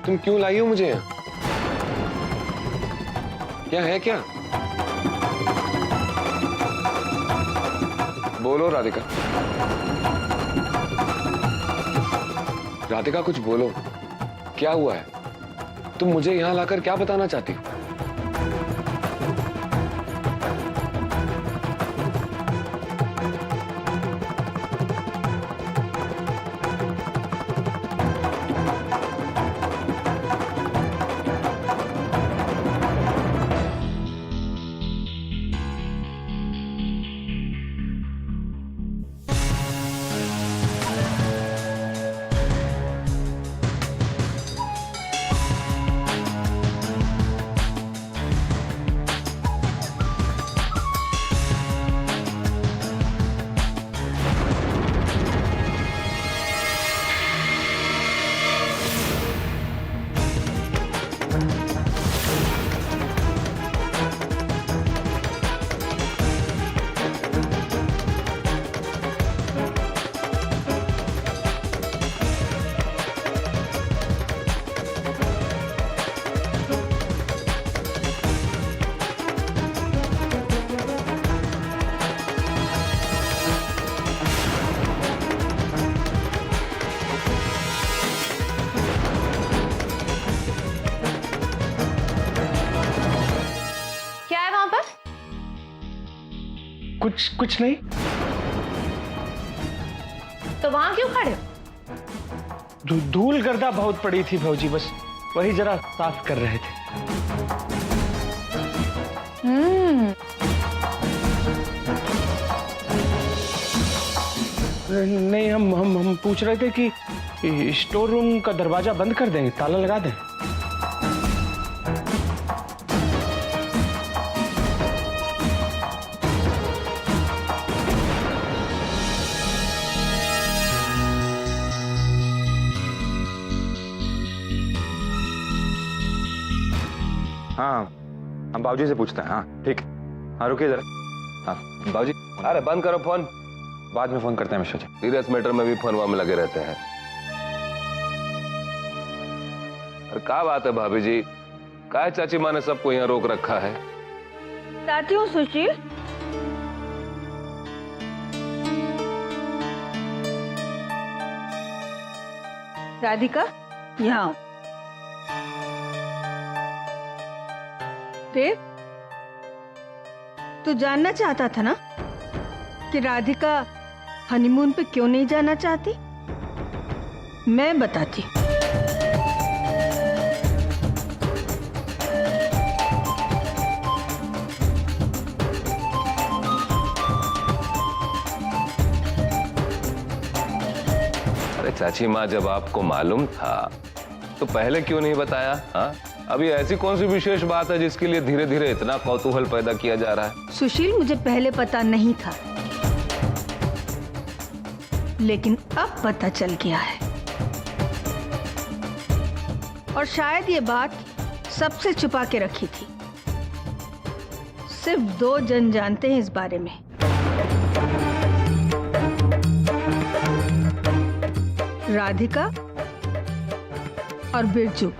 तुम क्यों लाई हो मुझे यहाँ? क्या है क्या? बोलो राधिका। राधिका कुछ बोलो, क्या हुआ है? तुम मुझे यहां लाकर क्या बताना चाहती हो? कुछ नहीं। तो वहां क्यों खड़े हो? धूल गर्दा बहुत पड़ी थी भौजी, बस वही जरा साफ कर रहे थे। नहीं, हम पूछ रहे थे कि स्टोर रूम का दरवाजा बंद कर दें, ताला लगा दें। हाँ, हम बाबूजी से पूछते हैं। हाँ ठीक है, हाँ रुकिए जरा। हाँ बाबूजी। अरे बंद करो फोन, बाद में फोन करते हैं मिश्रा जी। सीरियस मैटर में भी फोन में लगे रहते हैं। अरे क्या बात है भाभी जी, क्या चाची माँ ने सबको यहाँ रोक रखा है? लाती हूँ सुशील। राधिका यहाँ देव, तू जानना चाहता था ना कि राधिका हनीमून पे क्यों नहीं जाना चाहती? मैं बताती। अरे चाची माँ, जब आपको मालूम था तो पहले क्यों नहीं बताया? हाँ, अभी ऐसी कौन सी विशेष बात है जिसके लिए धीरे धीरे इतना कौतूहल पैदा किया जा रहा है? सुशील, मुझे पहले पता नहीं था, लेकिन अब पता चल गया है। और शायद ये बात सबसे छुपा के रखी थी। सिर्फ 2 जन जानते हैं इस बारे में। राधिका और बिरजू।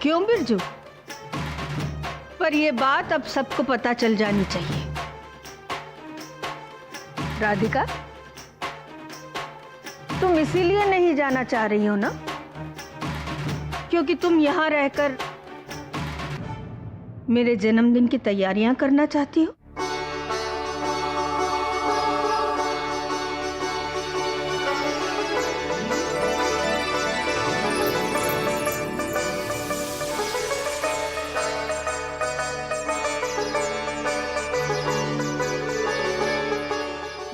क्यों बिरजू? पर यह बात अब सबको पता चल जानी चाहिए। राधिका, तुम इसीलिए नहीं जाना चाह रही हो ना क्योंकि तुम यहां रहकर मेरे जन्मदिन की तैयारियां करना चाहती हो?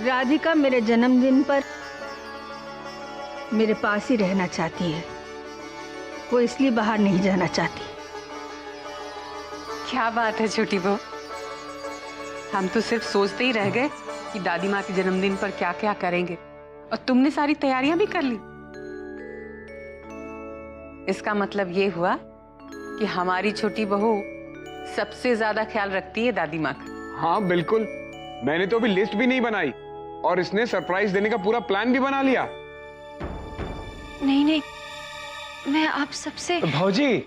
राधिका मेरे जन्मदिन पर मेरे पास ही रहना चाहती है। वो इसलिए बाहर नहीं जाना चाहती। क्या बात है छोटी बहू, हम तो सिर्फ सोचते ही रह गए कि दादी माँ के जन्मदिन पर क्या क्या करेंगे, और तुमने सारी तैयारियां भी कर ली। इसका मतलब ये हुआ कि हमारी छोटी बहू सबसे ज्यादा ख्याल रखती है दादी माँ का। हाँ बिल्कुल, मैंने तो अभी लिस्ट भी नहीं बनाई और इसने सरप्राइज देने का पूरा प्लान भी बना लिया। नहीं नहीं, मैं आप सबसे। भौजी,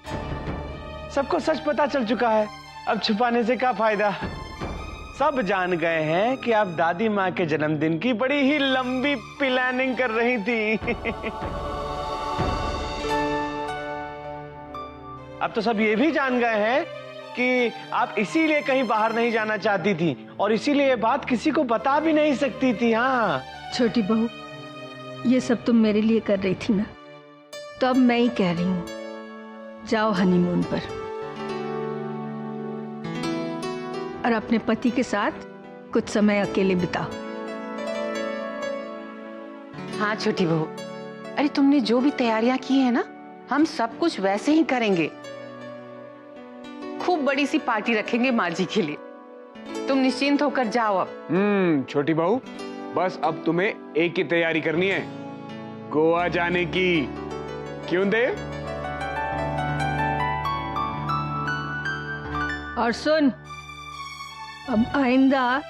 सबको सच पता चल चुका है, अब छुपाने से क्या फायदा। सब जान गए हैं कि आप दादी माँ के जन्मदिन की बड़ी ही लंबी प्लानिंग कर रही थी। अब तो सब ये भी जान गए हैं कि आप इसीलिए कहीं बाहर नहीं जाना चाहती थी और इसीलिए ये बात किसी को बता भी नहीं सकती थी। हाँ छोटी बहू, ये सब तुम मेरे लिए कर रही थी ना, तो अब मैं ही कह रही हूँ, जाओ हनीमून पर और अपने पति के साथ कुछ समय अकेले बिताओ। हाँ छोटी बहू, अरे तुमने जो भी तैयारियां की है ना, हम सब कुछ वैसे ही करेंगे। खूब बड़ी सी पार्टी रखेंगे माँ जी के लिए। तुम निश्चिंत होकर जाओ अब। छोटी बहू, बस अब तुम्हें एक ही तैयारी करनी है, गोवा जाने की। क्यों देव? और सुन, अब आइंदा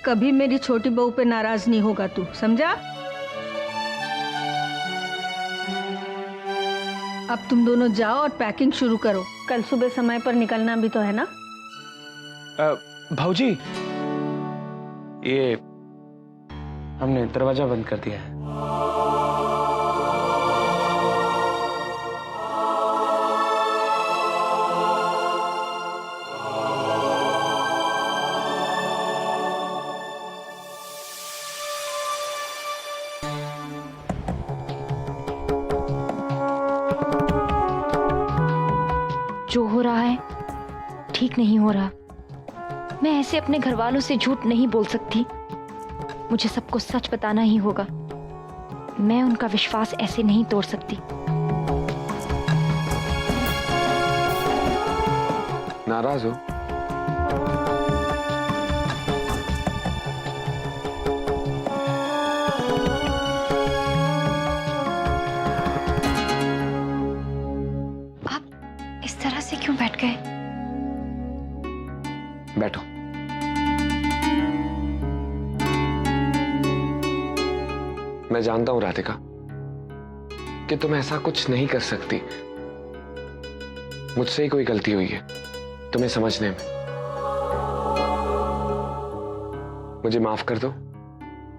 कभी मेरी छोटी बहू पे नाराज नहीं होगा तू, समझा? अब तुम दोनों जाओ और पैकिंग शुरू करो, कल सुबह समय पर निकलना भी तो है ना। भौजी, ये हमने दरवाजा बंद कर दिया है। जो हो रहा है ठीक नहीं हो रहा। मैं ऐसे अपने घर वालों से झूठ नहीं बोल सकती, मुझे सबको सच बताना ही होगा। मैं उनका विश्वास ऐसे नहीं तोड़ सकती। नाराज हो? आप इस तरह से क्यों बैठ गए? बैठो। मैं जानता हूं राधिका कि तुम ऐसा कुछ नहीं कर सकती। मुझसे ही कोई गलती हुई है तुम्हें समझने में। मुझे माफ कर दो।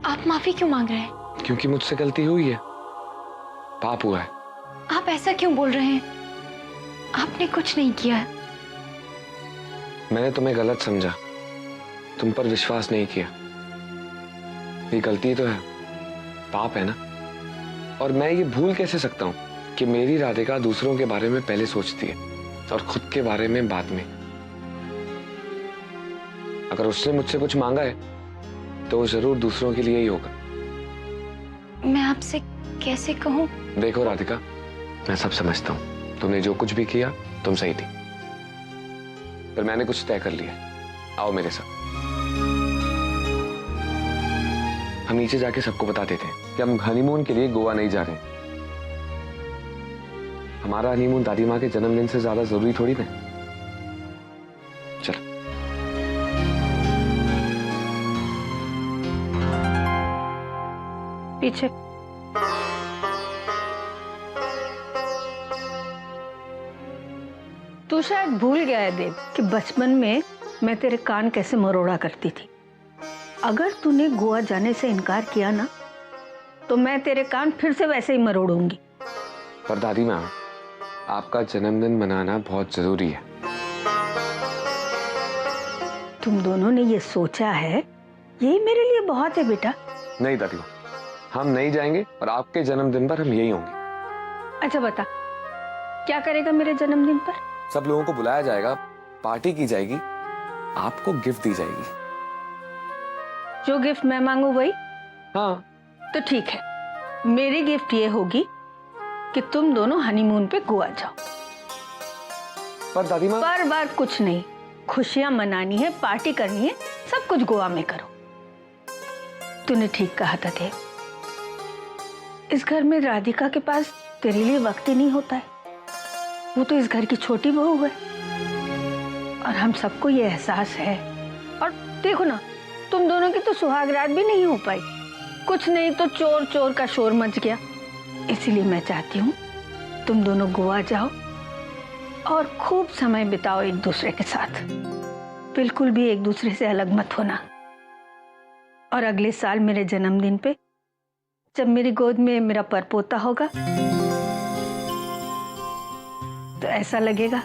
आप माफी क्यों मांग रहे हैं? क्योंकि मुझसे गलती हुई है, पाप हुआ है। आप ऐसा क्यों बोल रहे हैं? आपने कुछ नहीं किया है। मैंने तुम्हें गलत समझा, तुम पर विश्वास नहीं किया। ये गलती तो है, पाप है ना। और मैं ये भूल कैसे सकता हूं कि मेरी राधिका दूसरों के बारे में पहले सोचती है और खुद के बारे में बाद में। अगर उसने मुझसे कुछ मांगा है तो वो जरूर दूसरों के लिए ही होगा। मैं आपसे कैसे कहूं? देखो राधिका, मैं सब समझता हूं, तुमने जो कुछ भी किया तुम सही थी, पर मैंने कुछ तय कर लिया। आओ मेरे साथ, हम नीचे जाके सबको बता देते हैं कि हम हनीमून के लिए गोवा नहीं जा रहे। हमारा हनीमून दादी माँ के जन्मदिन से ज्यादा जरूरी थोड़ी ना। चलो। पीछे। तू शायद भूल गया है देव कि बचपन में मैं तेरे कान कैसे मरोड़ा करती थी। अगर तूने गोवा जाने से इनकार किया ना, तो मैं तेरे कान फिर से वैसे ही मरोड़ूंगी। पर दादी माँ, आपका जन्मदिन मनाना बहुत जरूरी है। तुम दोनों ने ये सोचा है, यही मेरे लिए बहुत है बेटा। नहीं दादी माँ, हम नहीं जाएंगे और आपके जन्मदिन पर हम यही होंगे। अच्छा बता, क्या करेगा मेरे जन्मदिन पर? सब लोगों को बुलाया जाएगा, पार्टी की जाएगी, आपको गिफ्ट दी जाएगी। जो गिफ्ट मैं मांगू वही? हाँ। तो ठीक है, मेरी गिफ्ट ये होगी कि तुम दोनों हनीमून पे गोवा जाओ। पर दादी माँ, पर बार कुछ नहीं, खुशियां मनानी है, पार्टी करनी है, सब कुछ गोवा में करो। तूने ठीक कहा था देव, इस घर में राधिका के पास तेरे लिए वक्त ही नहीं होता है। वो तो इस घर की छोटी बहू है और हम सबको ये एहसास है। और देखो ना, तुम दोनों की तो सुहाग रात भी नहीं हो पाई, कुछ नहीं तो चोर चोर का शोर मच गया। इसीलिए मैं चाहती हूँ तुम दोनों गोवा जाओ और खूब समय बिताओ एक दूसरे के साथ। बिल्कुल भी एक दूसरे से अलग मत होना। और अगले साल मेरे जन्मदिन पे जब मेरी गोद में मेरा परपोता होगा तो ऐसा लगेगा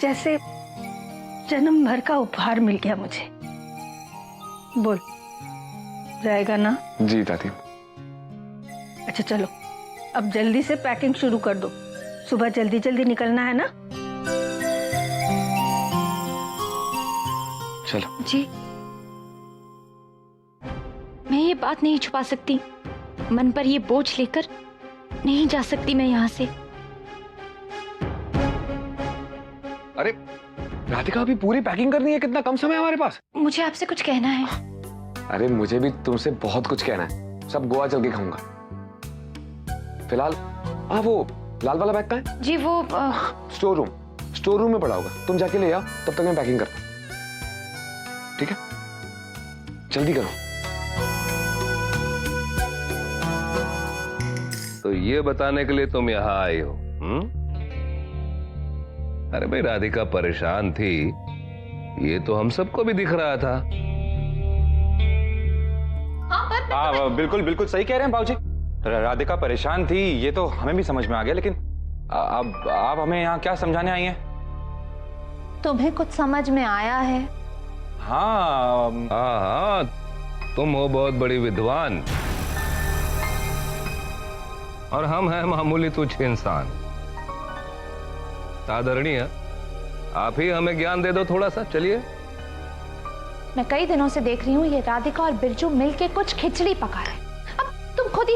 जैसे जन्म भर का उपहार मिल गया मुझे। बोल, जाएगा ना? जी दादी। अच्छा चलो, अब जल्दी से पैकिंग शुरू कर दो, सुबह जल्दी जल्दी निकलना है ना। चलो। जी, मैं ये बात नहीं छुपा सकती, मन पर ये बोझ लेकर नहीं जा सकती मैं यहाँ से। अरे राधिका, अभी पूरी पैकिंग करनी है, कितना कम समय है हमारे पास। मुझे आपसे कुछ कहना है। अरे मुझे भी तुमसे बहुत कुछ कहना है, सब गोवा चल के खाऊंगा। फिलहाल वो लाल वाला बैग कहाँ है? जी वो स्टोर रूम में पड़ा होगा, तुम जाके ले आओ, तब तक मैं पैकिंग करता हूँ। ठीक है, जल्दी करो। तो ये बताने के लिए तुम यहाँ आई हो? अरे भाई, राधिका परेशान थी, ये तो हम सबको भी दिख रहा था। हाँ बिल्कुल बिल्कुल सही कह रहे हैं बाबूजी। राधिका परेशान थी, ये तो हमें भी समझ में आ गया, लेकिन अब आप हमें यहाँ क्या समझाने आई हैं? तुम्हें कुछ समझ में आया है? हाँ हाँ, तुम हो बहुत बड़ी विद्वान और हम हैं मामूली तुच्छ इंसान। आदरणीय, आप ही हमें ज्ञान दे दो थोड़ा सा। चलिए। मैं कई दिनों से देख रही हूँ ये राधिका और बिरजू मिलके कुछ खिचड़ी पका रहे हैं। अब तुम खुद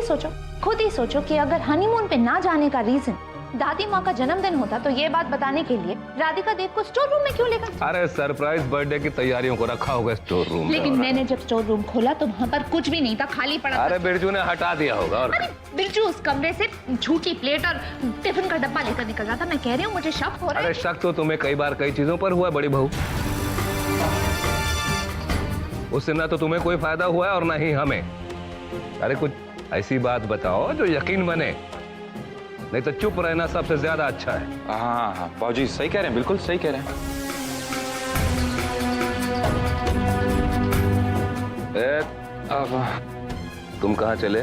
ही सोचो कि अगर हनीमून पे ना जाने का रीजन दादी माँ का जन्मदिन होता तो ये बात बताने के लिए राधिका देव को स्टोर रूम में क्यों लेकर? अरे सरप्राइज बर्थडे की तैयारियों को रखा होगा स्टोर रूम में। लेकिन मैंने जब स्टोर रूम खोला तो वहाँ पर कुछ भी नहीं था, खाली पड़ा था। अरे बिरजू ने हटा दिया होगा। और अरे बिरजू उस कमरे से झूठी प्लेट और टिफिन का डब्बा लेकर निकल रहा था। मैं कह रही हूँ मुझे शक हो रहा है। अरे शक तो तुम्हें कई बार कई चीजों पर हुआ बड़ी बहू, उससे ना तो तुम्हें कोई फायदा हुआ है और ना ही हमें। अरे कुछ ऐसी बात बताओ जो यकीन बने, नहीं तो चुप रहना सबसे ज्यादा अच्छा है। हाँ बाबूजी सही कह रहे हैं, बिल्कुल सही कह रहे हैं। अब तुम कहाँ चले?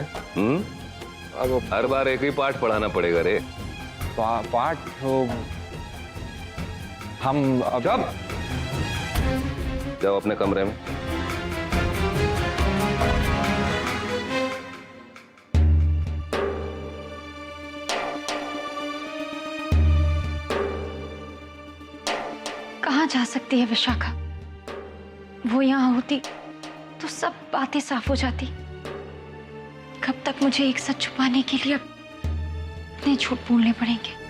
अब हर बार एक ही पाठ पढ़ाना पड़ेगा रे। पाठ तो हम अब जाओ अपने कमरे में। कहाँ जा सकती है विशाखा? वो यहाँ होती तो सब बातें साफ हो जाती। कब तक मुझे एक सच छुपाने के लिए इतने झूठ बोलने पड़ेंगे?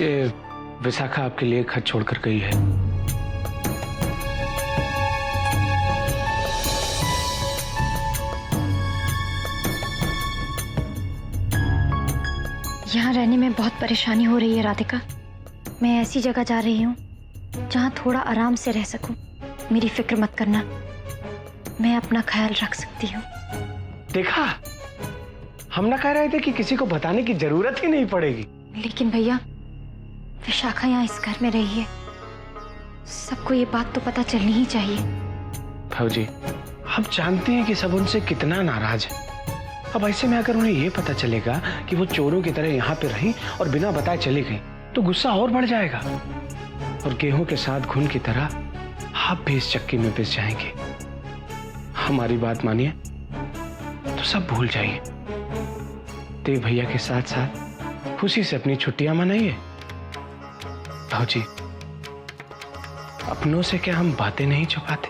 ये विशाखा आपके लिए खत छोड़कर गई है। यहाँ रहने में बहुत परेशानी हो रही है राधिका। मैं ऐसी जगह जा रही हूँ जहाँ थोड़ा आराम से रह सकूं। मेरी फिक्र मत करना, मैं अपना ख्याल रख सकती हूँ। देखा, हम ना कह रहे थे कि किसी को बताने की जरूरत ही नहीं पड़ेगी। लेकिन भैया, विशाखा यहाँ इस घर में रही है, सबको ये बात तो पता चलनी ही चाहिए। भाऊजी, हम जानते हैं कि सब उनसे कितना नाराज है। अब ऐसे में अगर उन्हें यह पता चलेगा कि वो चोरों की तरह यहाँ पे रही और बिना बताए चली गई तो गुस्सा और बढ़ जाएगा और गेहूं के साथ घुन की तरह आप भी इस चक्की में पिस जाएंगे। हमारी बात मानिए तो सब भूल जाइए। देव भैया के साथ साथ खुशी से अपनी छुट्टियां मनाइए। भाऊजी, अपनों से क्या हम बातें नहीं छुपाते?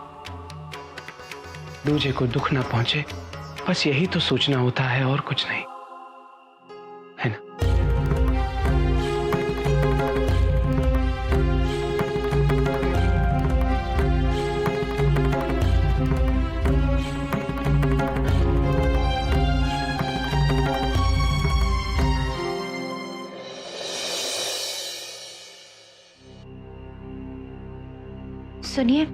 दूजे को दुख ना पहुंचे, बस यही तो सोचना होता है और कुछ नहीं। सुनिए,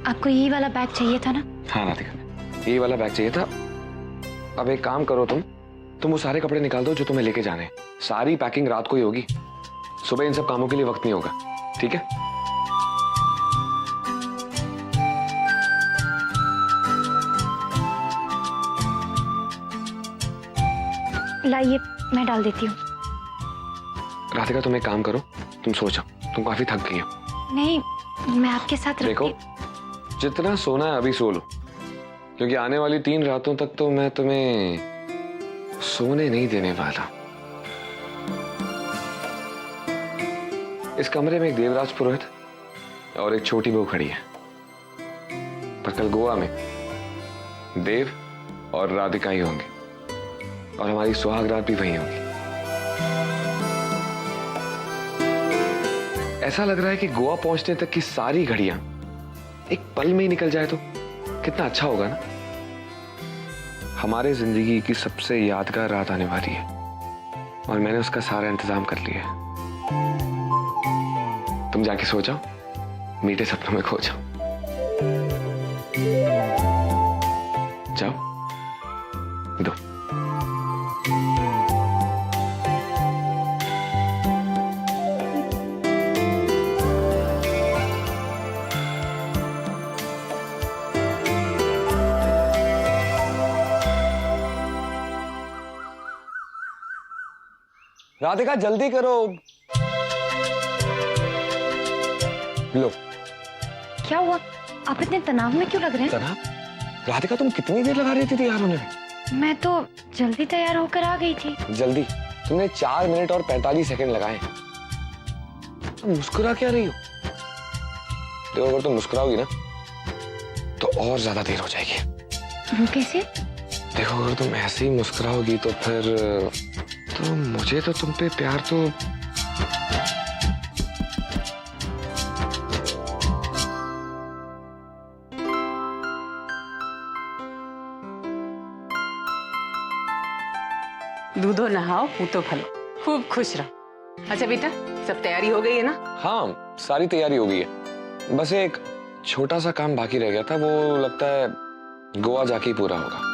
आपको यही वाला बैग चाहिए था ना? हाँ राधिका, यही वाला बैग चाहिए था। अब एक काम करो, तुम वो सारे कपड़े निकाल दो जो तुम्हें लेके जाने हैं। सारी पैकिंग रात को ही होगी, सुबह इन सब कामों के लिए वक्त नहीं होगा, ठीक है? लाइए, मैं डाल देती हूँ। राधिका तुम एक काम करो, तुम सो जाओ, तुम काफी थक गई हो। नहीं, मैं आपके साथ देखो, जितना सोना है अभी सो लो, क्योंकि आने वाली 3 रातों तक तो मैं तुम्हें सोने नहीं देने वाला। इस कमरे में एक देवराज पुरोहित और एक छोटी बहू खड़ी है, पर कल गोवा में देव और राधिका ही होंगे, और हमारी सुहाग रात भी वहीं होगी। ऐसा लग रहा है कि गोवा पहुंचने तक की सारी घड़ियां एक पल में ही निकल जाए तो कितना अच्छा होगा ना। हमारे जिंदगी की सबसे यादगार रात आने वाली है, और मैंने उसका सारा इंतजाम कर लिया है। तुम जाके सो जाओ, मीठे सपनों में खो जाओ। जाओ, दो। राधिका जल्दी करो। लो। क्या हुआ? आप इतने तनाव में क्यों लग रहे हैं? तनाव? राधिका तुम कितनी देर लगा रही थी तैयार होने में? मैं तो जल्दी तैयार होकर आ गई थी। जल्दी? तुमने 4 मिनट और 45 सेकंड लगाए। तुम मुस्कुरा क्या रही हो? देखो, अगर तुम मुस्कुराओगी ना तो और ज्यादा देर हो जाएगी। वो कैसे? देखो, अगर तुम ऐसे ही मुस्कुराओगी तो फिर तो मुझे तो तुम पे प्यार तो दूधो नहाओ, पूतो फलो, खूब खुश रहो। अच्छा बेटा, सब तैयारी हो गई है ना? हाँ, सारी तैयारी हो गई है। बस एक छोटा सा काम बाकी रह गया था, वो लगता है गोवा जाके ही पूरा होगा।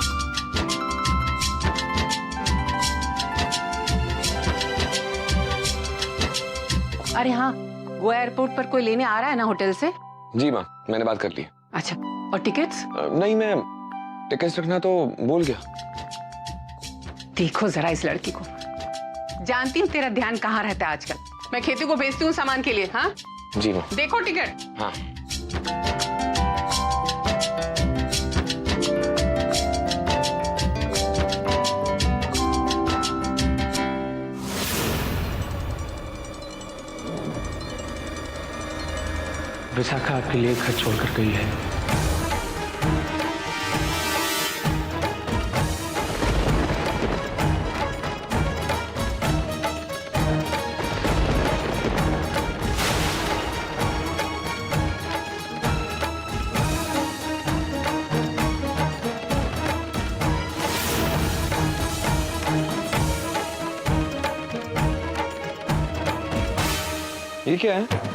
अरे हाँ, गोवा एयरपोर्ट पर कोई लेने आ रहा है ना होटल से? जी माँ, मैंने बात कर ली। अच्छा, और टिकट्स? नहीं, मैं टिकट्स रखना तो भूल गया। देखो जरा इस लड़की को, जानती हूँ तेरा ध्यान कहाँ रहता है आजकल। मैं खेती को भेजती हूँ सामान के लिए। हाँ जी माँ। देखो टिकट। हाँ। विशाखा आपके लिए घर छोड़कर गई है। ये क्या है?